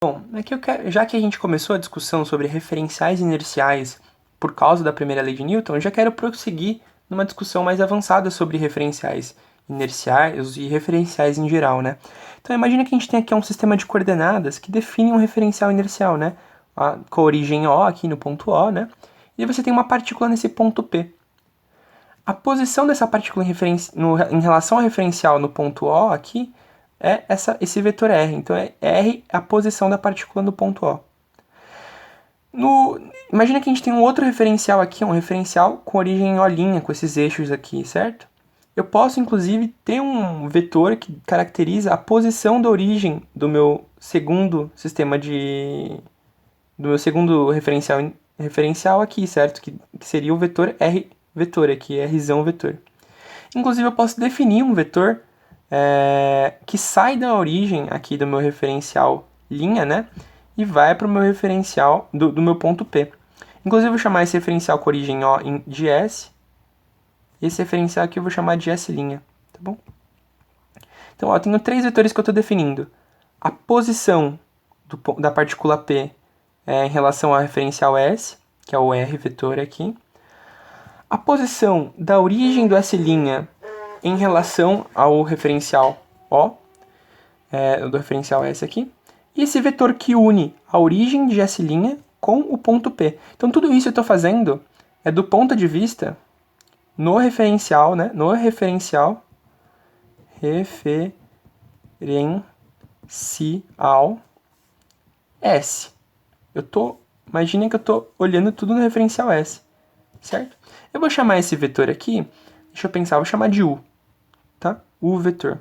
Bom, aqui já que a gente começou a discussão sobre referenciais inerciais por causa da primeira lei de Newton, eu já quero prosseguir numa discussão mais avançada sobre referenciais inerciais e referenciais em geral, né? Então imagina que a gente tem aqui um sistema de coordenadas que define um referencial inercial, né? Com a origem O aqui no ponto O, né? E você tem uma partícula nesse ponto P. A posição dessa partícula em relação ao referencial no ponto O aqui é esse vetor R. Então, R é a posição da partícula no ponto O. Imagina que a gente tem um outro referencial aqui, um referencial com origem em O', com esses eixos aqui, certo? Eu posso, inclusive, ter um vetor que caracteriza a posição da origem do meu segundo do meu segundo referencial aqui, certo? Que seria o vetor R vetor aqui, Rzão vetor. Inclusive, eu posso definir um vetor que sai da origem aqui do meu referencial linha, né? E vai para o meu referencial do meu ponto P. Inclusive, eu vou chamar esse referencial com origem O de S. Esse referencial aqui eu vou chamar de S', tá bom? Então, ó, eu tenho três vetores que eu estou definindo. A posição da partícula P em relação ao referencial S, que é o R vetor aqui. A posição da origem do S' em relação ao referencial O, do referencial S aqui. E esse vetor que une a origem de S' com o ponto P. Então, tudo isso eu estou fazendo é do ponto de vista no referencial, né? No referencial S. Imaginem que eu estou olhando tudo no referencial S, certo? Eu vou chamar esse vetor aqui, deixa eu pensar, vou chamar de U, tá? U vetor.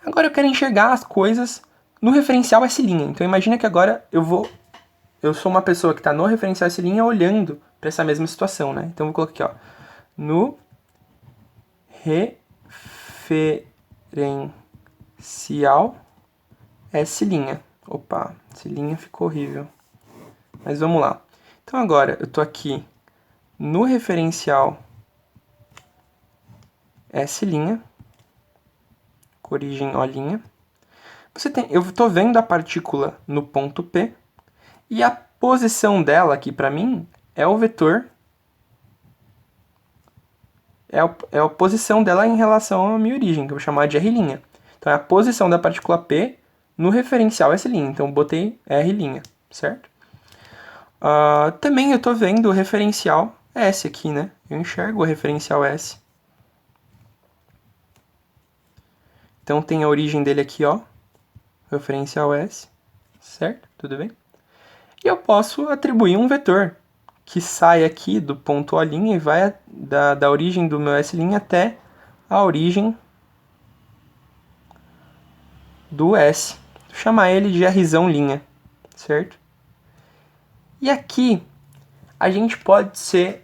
Agora eu quero enxergar as coisas no referencial S'. Então imagina que agora eu sou uma pessoa que está no referencial S' olhando para essa mesma situação, né? Então eu vou colocar aqui, ó, no referencial S'. Opa, S' ficou horrível. Mas vamos lá. Então agora eu estou aqui no referencial S', com origem O'. Eu estou vendo a partícula no ponto P, e a posição dela aqui para mim é o vetor, é a posição dela em relação à minha origem, que eu vou chamar de R'. Então é a posição da partícula P no referencial S'. Então eu botei R', certo? Também eu estou vendo o referencial S aqui, né? Eu enxergo o referencial S. Então tem a origem dele aqui, ó, referencial S, certo? Tudo bem? E eu posso atribuir um vetor que sai aqui do ponto O' e vai da origem do meu S' até a origem do S. Vou chamar ele de Rzão', certo? E aqui a gente pode ser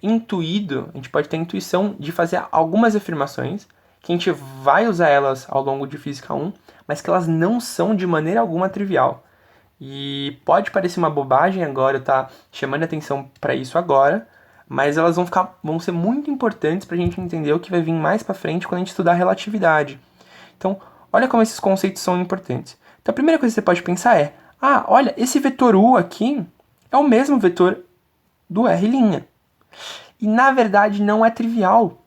intuído, a gente pode ter a intuição de fazer algumas afirmações, que a gente vai usar elas ao longo de Física 1, mas que elas não são de maneira alguma trivial. E pode parecer uma bobagem agora, eu tá chamando a atenção para isso agora, mas elas vão ser muito importantes para a gente entender o que vai vir mais para frente quando a gente estudar relatividade. Então, olha como esses conceitos são importantes. Então, a primeira coisa que você pode pensar é: olha, esse vetor U aqui é o mesmo vetor do R'. E, na verdade, não é trivial.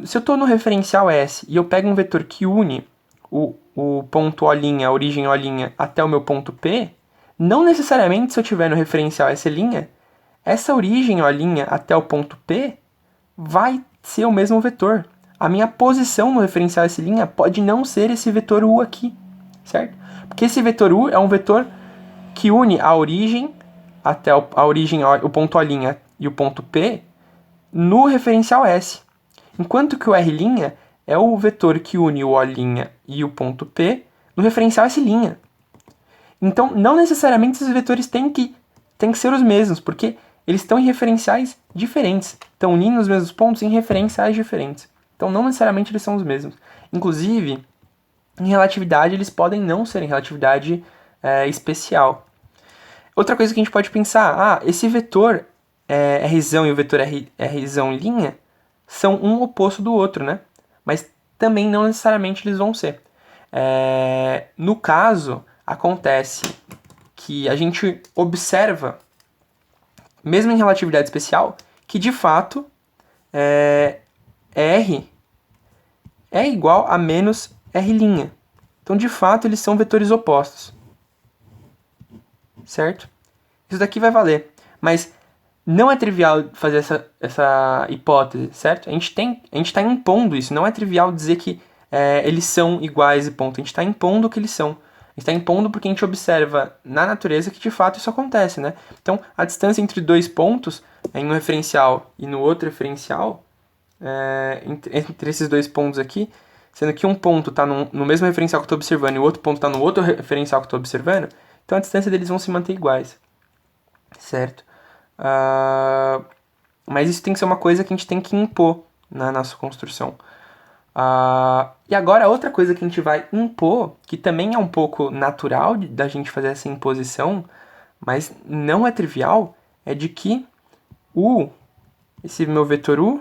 Se eu estou no referencial S e eu pego um vetor que une o ponto O', a origem O', até o meu ponto P, não necessariamente se eu estiver no referencial S', essa origem O' até o ponto P vai ser o mesmo vetor. A minha posição no referencial S' pode não ser esse vetor U aqui, certo? Porque esse vetor U é um vetor que une a origem até o ponto O' e o ponto P no referencial S. Enquanto que o R' é o vetor que une o O' e o ponto P no referencial S'. Então, não necessariamente esses vetores têm que ser os mesmos, porque eles estão em referenciais diferentes. Estão unindo os mesmos pontos em referenciais diferentes. Então, não necessariamente eles são os mesmos. Inclusive, em relatividade, eles podem não ser em relatividade especial. Outra coisa que a gente pode pensar, esse vetor Rzão e o vetor Rzão' são um oposto do outro, né? Mas também não necessariamente eles vão ser. No caso, acontece que a gente observa, mesmo em relatividade especial, que de fato R é igual a menos R'. Então, de fato, eles são vetores opostos. Certo? Isso daqui vai valer. Mas não é trivial fazer essa hipótese, certo? A gente está impondo isso. Não é trivial dizer que eles são iguais e ponto. A gente está impondo o que eles são. A gente está impondo porque a gente observa na natureza que de fato isso acontece, né? Então, a distância entre dois pontos, em um referencial e no outro referencial, entre esses dois pontos aqui, sendo que um ponto está no mesmo referencial que eu estou observando e o outro ponto está no outro referencial que eu estou observando, então a distância deles vão se manter iguais, certo? Mas isso tem que ser uma coisa que a gente tem que impor na nossa construção. E agora, a outra coisa que a gente vai impor, que também é um pouco natural da gente fazer essa imposição, mas não é trivial, é de que esse meu vetor U,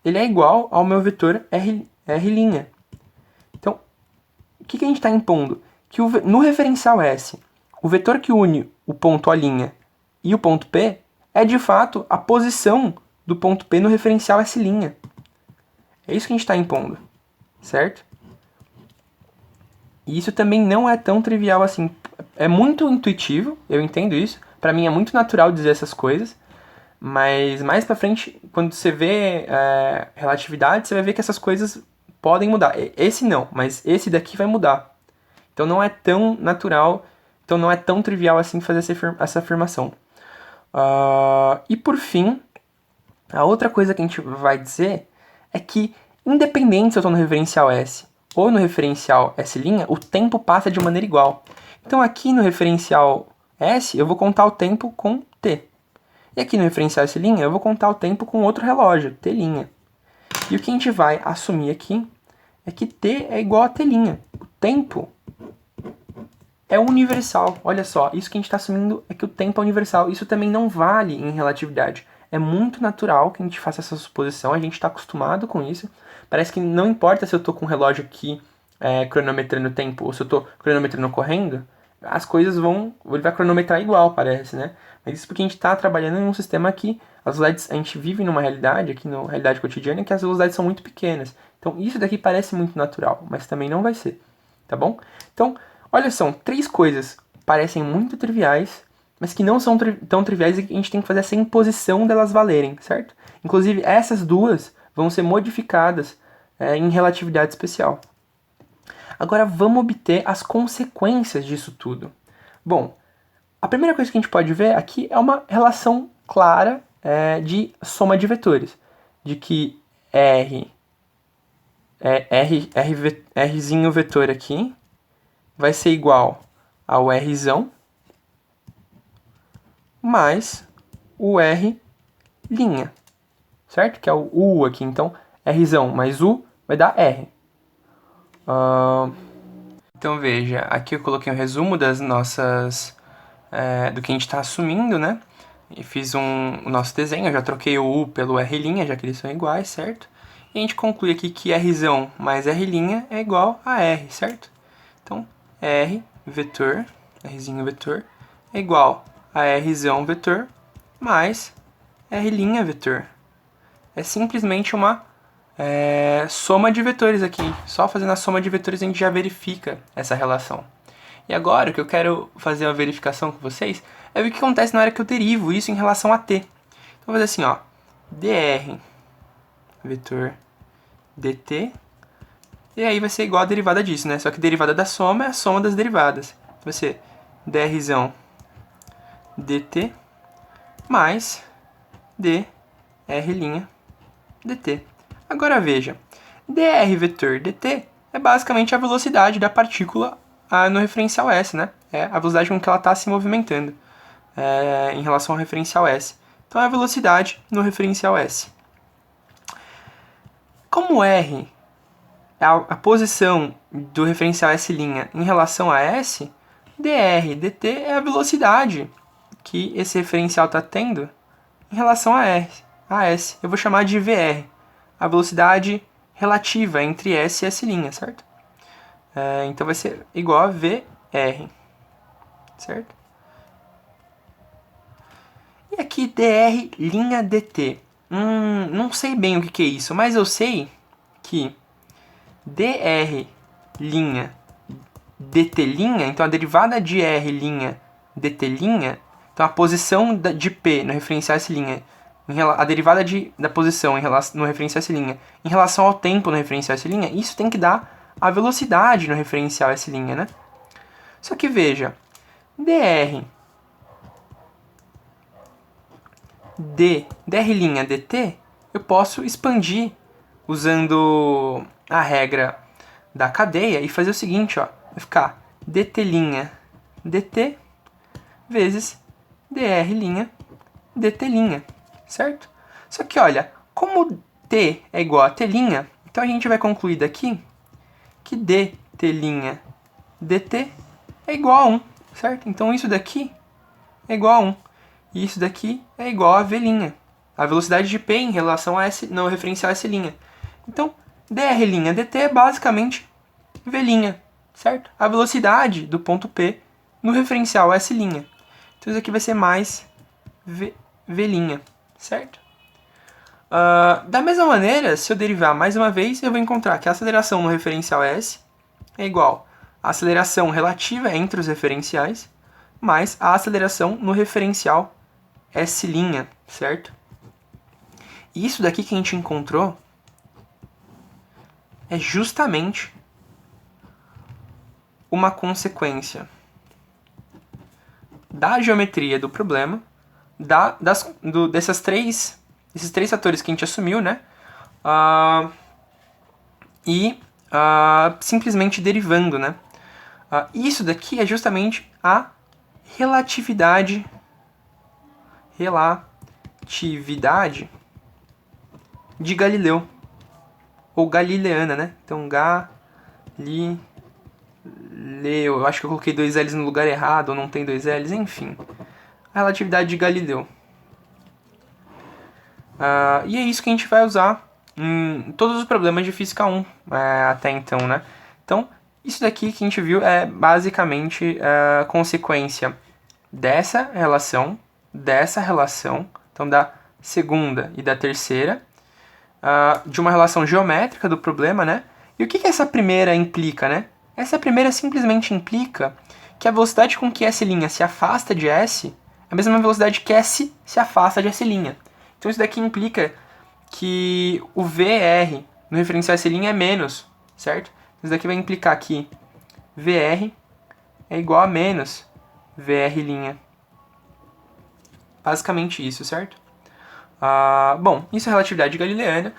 ele é igual ao meu vetor R'. Então, o que a gente está impondo? Que no referencial S, o vetor que une o ponto O' e o ponto P é, de fato, a posição do ponto P no referencial S'. É isso que a gente está impondo, certo? E isso também não é tão trivial assim. É muito intuitivo, eu entendo isso. Para mim é muito natural dizer essas coisas. Mas mais pra frente, quando você vê relatividade, você vai ver que essas coisas podem mudar. Esse não, mas esse daqui vai mudar. Então não é tão natural, então não é tão trivial assim fazer essa afirmação. E por fim, a outra coisa que a gente vai dizer é que, independente se eu estou no referencial S ou no referencial S', o tempo passa de maneira igual. Então aqui no referencial S, eu vou contar o tempo com T. E aqui no referencial S', eu vou contar o tempo com outro relógio, T'. E o que a gente vai assumir aqui é que T é igual a T'. O tempo é universal. Olha só, isso que a gente está assumindo é que o tempo é universal. Isso também não vale em relatividade. É muito natural que a gente faça essa suposição, a gente está acostumado com isso. Parece que não importa se eu estou com um relógio aqui cronometrando o tempo ou se eu estou cronometrando correndo, as coisas ele vai cronometrar igual, parece, né? Mas isso porque a gente está trabalhando em um sistema que as velocidades, a gente vive numa realidade, aqui na realidade cotidiana, que as velocidades são muito pequenas. Então isso daqui parece muito natural, mas também não vai ser, tá bom? Então, olha, são 3 coisas que parecem muito triviais, mas que não são tão triviais e que a gente tem que fazer essa imposição delas valerem, certo? Inclusive, essas duas vão ser modificadas em relatividade especial. Agora, vamos obter as consequências disso tudo. Bom, a primeira coisa que a gente pode ver aqui é uma relação clara de soma de vetores. De que Rzinho vetor aqui vai ser igual ao Rzão mais o R', certo? Que é o U aqui. Então, Rzão mais U vai dar R. Então, veja, aqui eu coloquei um resumo das nossas... do que a gente está assumindo, né? E fiz o nosso desenho, eu já troquei o U pelo R', já que eles são iguais, certo? E a gente conclui aqui que Rzão mais R' é igual a R, certo? Então, R vetor, Rzinho vetor, é igual a Rzão vetor mais R' vetor. É simplesmente uma soma de vetores aqui. Só fazendo a soma de vetores a gente já verifica essa relação. E agora o que eu quero fazer uma verificação com vocês é ver o que acontece na hora que eu derivo isso em relação a t. Então eu vou fazer assim, ó, dr vetor dt, e aí vai ser igual a derivada disso, né? Só que a derivada da soma é a soma das derivadas. Vai ser drzão dt mais dr' dt. Agora veja, dr vetor dt é basicamente a velocidade da partícula no referencial S, né? É a velocidade com que ela está se movimentando em relação ao referencial S. Então é a velocidade no referencial S. Como R é a posição do referencial S' em relação a S, dr dt é a velocidade que esse referencial está tendo em relação a S. Eu vou chamar de VR, a velocidade relativa entre S e S', certo? Então vai ser igual a V certo? E aqui dr' dt. Não sei bem o que é isso, mas eu sei que dr' dt', então a derivada de r' dt', então a posição de P no referencial S', a derivada da posição no referencial S' em relação ao tempo no referencial S', isso tem que dar a velocidade no referencial S', né? Só que veja, dr' dt, eu posso expandir usando a regra da cadeia e fazer o seguinte, ó, vai ficar dt' dt vezes dr' dt', certo? Só que, olha, como t é igual a t', então a gente vai concluir daqui que dt' dt é igual a 1, certo? Então isso daqui é igual a 1. E isso daqui é igual a v', a velocidade de P em relação a S, não, referencial S'. Então, dr' dt é basicamente v', certo? A velocidade do ponto P no referencial S'. Então isso aqui vai ser mais v', certo? Da mesma maneira, se eu derivar mais uma vez, eu vou encontrar que a aceleração no referencial S é igual à aceleração relativa entre os referenciais mais a aceleração no referencial S', certo? E isso daqui que a gente encontrou é justamente uma consequência da geometria do problema, desses três fatores que a gente assumiu, né? Simplesmente derivando, né? Isso daqui é justamente a relatividade de Galileu, ou galileana, né? Então, Galileu, eu acho que eu coloquei 2 L's no lugar errado, ou não tem 2 L's, enfim. A relatividade de Galileu. E é isso que a gente vai usar em todos os problemas de Física 1 até então, né? Então, isso daqui que a gente viu é basicamente a consequência dessa relação, então da segunda e da terceira, de uma relação geométrica do problema, né? E o que essa primeira implica, né? Essa primeira simplesmente implica que a velocidade com que S' se afasta de S é a mesma velocidade que S se afasta de S'. Então isso daqui implica que o VR no referencial S' é menos, certo? Isso daqui vai implicar que VR é igual a menos VR'. Basicamente isso, certo? Bom, isso é relatividade galileana.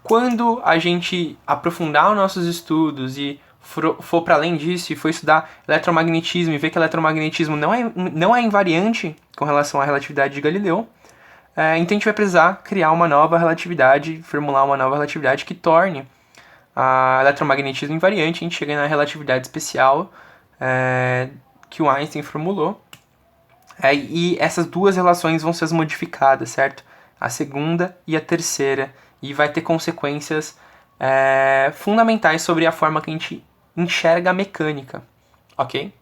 Quando a gente aprofundar os nossos estudos e for para além disso e for estudar eletromagnetismo e ver que eletromagnetismo não é invariante com relação à relatividade de Galileu, então a gente vai precisar criar uma nova relatividade, formular uma nova relatividade que torne a eletromagnetismo invariante. A gente chega na relatividade especial que o Einstein formulou. E essas duas relações vão ser modificadas, certo? A segunda e a terceira. E vai ter consequências fundamentais sobre a forma que a gente enxerga a mecânica, ok?